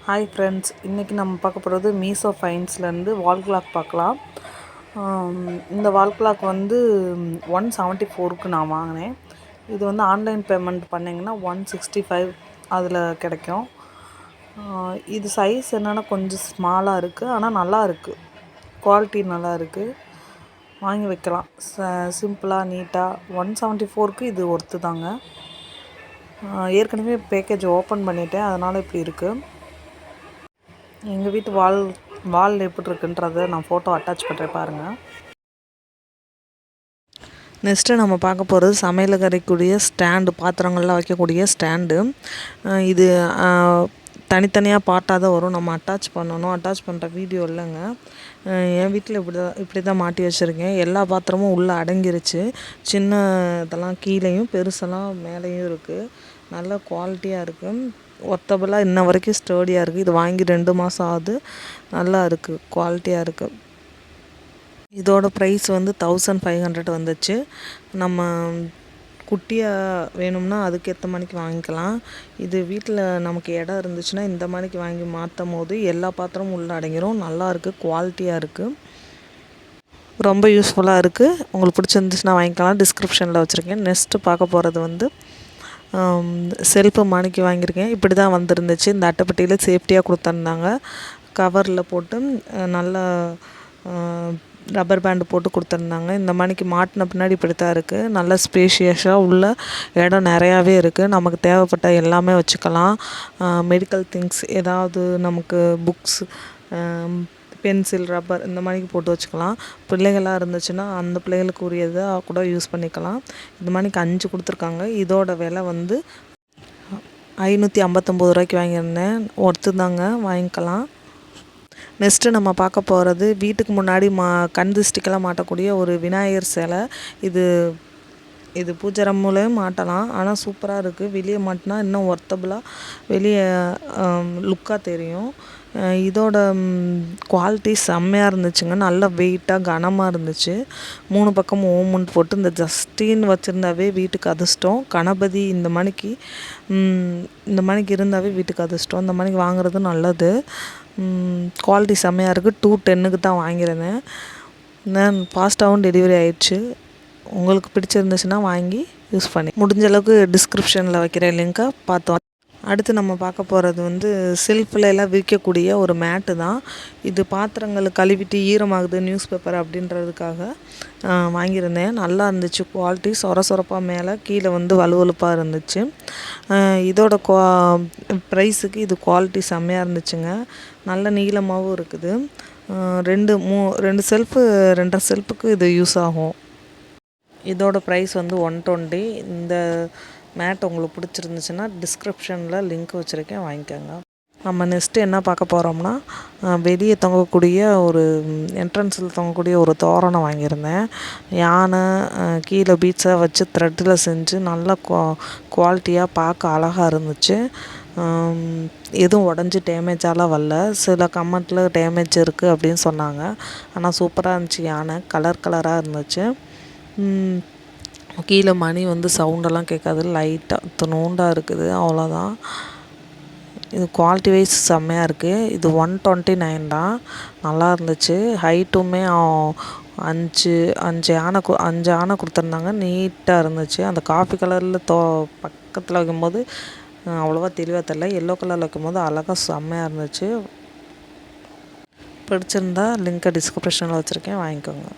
Hi friends, இன்றைக்கி நம்ம பார்க்க போகிறது மீஷோ ஃபைன்ஸ்லேருந்து வால் கிளாக் பார்க்கலாம். இந்த வால் கிளாக் வந்து 174க்கு நான் வாங்கினேன். இது வந்து ஆன்லைன் பேமெண்ட் பண்ணிங்கன்னா 165 அதில் கிடைக்கும். இது சைஸ் என்னென்னா கொஞ்சம் ஸ்மாலாக இருக்குது, ஆனால் நல்லா இருக்குது, குவாலிட்டி நல்லா இருக்குது, வாங்கி வைக்கலாம். சிம்பிளாக நீட்டாக 174க்கு இது ஒர்த்து தாங்க. ஏற்கனவே பேக்கேஜ் ஓப்பன் பண்ணிட்டேன், அதனால் இப்படி இருக்குது. எங்கள் வீட்டு வால் எப்படி இருக்குன்றதை நான் ஃபோட்டோ அட்டாச் பண்ணுறேன் பாருங்கள். நெக்ஸ்ட்டு நம்ம பார்க்க போகிறது சமையல் கரைக்கூடிய ஸ்டாண்டு, பாத்திரங்கள்லாம் வைக்கக்கூடிய ஸ்டாண்டு. இது தனித்தனியாக பார்ட்டாக தான் வரும், நம்ம அட்டாச் பண்ணணும். அட்டாச் பண்ணுற வீடியோ இல்லைங்க. என் வீட்டில் இப்படி தான் மாட்டி வச்சுருக்கேன். எல்லா பாத்திரமும் உள்ளே அடங்கிருச்சு. சின்ன இதெல்லாம் கீழேயும் பெருசெல்லாம் மேலேயும் இருக்குது. நல்ல குவாலிட்டியாக இருக்குது, ஒர்த்தபுளாக இன்ன வரைக்கும் ஸ்டர்டியாக இருக்குது. இது வாங்கி 2 மாதம் ஆகுது. நல்லா இருக்குது, குவாலிட்டியாக இருக்குது. இதோட ப்ரைஸ் வந்து 1500 வந்துச்சு. நம்ம குட்டியாக வேணும்னா அதுக்கேற்ற மணிக்கு வாங்கிக்கலாம். இது வீட்டில் நமக்கு இடம் இருந்துச்சுன்னா இந்த மணிக்கு வாங்கி மாற்றும் போது எல்லா பாத்திரமும் உள்ளே அடங்கிரும். நல்லாயிருக்கு, குவாலிட்டியாக இருக்குது, ரொம்ப யூஸ்ஃபுல்லாக இருக்குது. உங்களுக்கு பிடிச்சிருந்துச்சுன்னா வாங்கிக்கலாம். டிஸ்கிரிப்ஷனில் வச்சுருக்கேன். நெக்ஸ்ட்டு பார்க்க போகிறது வந்து செல்ஃபு மணிக்கு வாங்கியிருக்கேன். இப்படி தான் வந்துருந்துச்சு. இந்த அட்டைப்பட்டியில் சேஃப்டியாக கொடுத்துருந்தாங்க. கவரில் போட்டு நல்லா ரப்பர் பேண்டு போட்டு கொடுத்துருந்தாங்க. இந்த மணிக்கு மாட்டின பின்னாடி இப்படி தான் இருக்குது. நல்லா ஸ்பேஷியஸாக உள்ள இடம் நிறையாவே இருக்குது. நமக்கு தேவைப்பட்ட எல்லாமே வச்சுக்கலாம். மெடிக்கல் திங்ஸ் ஏதாவது, நமக்கு புக்ஸ், பென்சில், ரப்பர் இந்த மாதிரிக்கு போட்டு வச்சுக்கலாம். பிள்ளைகளாக இருந்துச்சுன்னா அந்த பிள்ளைகளுக்கு உரியதாக கூட யூஸ் பண்ணிக்கலாம். இந்த மாதிரிக்கு 5 கொடுத்துருக்காங்க. இதோட விலை வந்து 559 ரூபாய்க்கு வாங்கியிருந்தேன். ஒர்த்து தாங்க, வாங்கிக்கலாம். நெக்ஸ்ட்டு நம்ம பார்க்க போகிறது வீட்டுக்கு முன்னாடி கண் திருஷ்டிக்கெல்லாம் மாட்டக்கூடிய ஒரு விநாயகர் சிலை. இது பூஜை ரூம்லேயும் மாட்டலாம், ஆனால் சூப்பராக இருக்குது. வெளியே மாட்டினா இன்னும் ஒர்த்தபுளாக வெளியே லுக்காக தெரியும். இதோட குவாலிட்டி செம்மையாக இருந்துச்சுங்க. நல்ல வெயிட்டாக கனமாக இருந்துச்சு. 3 பக்கமும் ஓமுன்னு போட்டு இந்த ஜஸ்டின்னு வச்சுருந்தாவே வீட்டுக்கு அதிர்ஷ்டம். கணபதி இந்த மணிக்கு இருந்தாவே வீட்டுக்கு அதிர்ஷ்டம். இந்த மணிக்கு வாங்குறது நல்லது. குவாலிட்டி செம்மையாக இருக்குது. 210க்கு தான் வாங்கியிருந்தேன். நான் ஃபாஸ்ட்டாகவும் டெலிவரி ஆயிடுச்சு. உங்களுக்கு பிடிச்சிருந்துச்சுன்னா வாங்கி யூஸ் பண்ணி முடிஞ்ச அளவுக்கு டிஸ்கிரிப்ஷனில் வைக்கிற லிங்க்கை பார்த்தோம். அடுத்து நம்ம பார்க்க போகிறது வந்து செல்ஃபில் எல்லாம் விற்கக்கூடிய ஒரு மேட்டு தான். இது பாத்திரங்கள் கழுவிட்டு ஈரமாகுது நியூஸ் பேப்பர் அப்படின்றதுக்காக வாங்கியிருந்தேன். நல்லா இருந்துச்சு குவாலிட்டி. சொரப்பாக மேலே கீழே வந்து வலுவலுப்பாக இருந்துச்சு. இதோட ப்ரைஸுக்கு இது குவாலிட்டி செம்மையாக இருந்துச்சுங்க. நல்ல நீளமாகவும் இருக்குது. 2 செல்ஃபு 2.5 செல்ஃபுக்கு இது யூஸ் ஆகும். இதோட ப்ரைஸ் வந்து 120. இந்த மேட் உங்களுக்கு பிடிச்சிருந்துச்சுன்னா டிஸ்கிரிப்ஷனில் லிங்க் வச்சுருக்கேன், வாங்கிக்கோங்க. நம்ம நெக்ஸ்ட்டு என்ன பார்க்க போகிறோம்னா, வெளியே தொங்கக்கூடிய ஒரு என்ட்ரன்ஸில் தொங்கக்கூடிய ஒரு தோரணம் வாங்கியிருந்தேன். யானை கீழே பீட்ஸை வச்சு த்ரெட்டில் செஞ்சு நல்லா குவாலிட்டியாக பார்க்க அழகாக இருந்துச்சு. எதுவும் உடஞ்சி டேமேஜாலாம் வரல. சில கமெண்ட்டில் டேமேஜ் இருக்குது அப்படின்னு சொன்னாங்க, ஆனால் சூப்பராக இருந்துச்சு. யானை கலராக இருந்துச்சு. கீழே மணி வந்து சவுண்டெல்லாம் கேட்காது, லைட்டாக துணூண்டாக இருக்குது, அவ்வளோதான். இது குவாலிட்டி வைஸ் செம்மையாக இருக்குது. இது 129 தான். நல்லா இருந்துச்சு. ஹைட்டுமே 5 யானை கொடுத்துருந்தாங்க. நீட்டாக இருந்துச்சு. அந்த காஃபி கலரில் பக்கத்தில் வைக்கும்போது அவ்வளோவா தெளிவாக தெரியல. எல்லோ கலரில் வைக்கும்போது அழகாக செம்மையாக இருந்துச்சு. பிடிச்சிருந்தா லிங்க்கை டிஸ்கிரிப்ஷனில் வச்சுருக்கேன், வாங்கிக்கோங்க.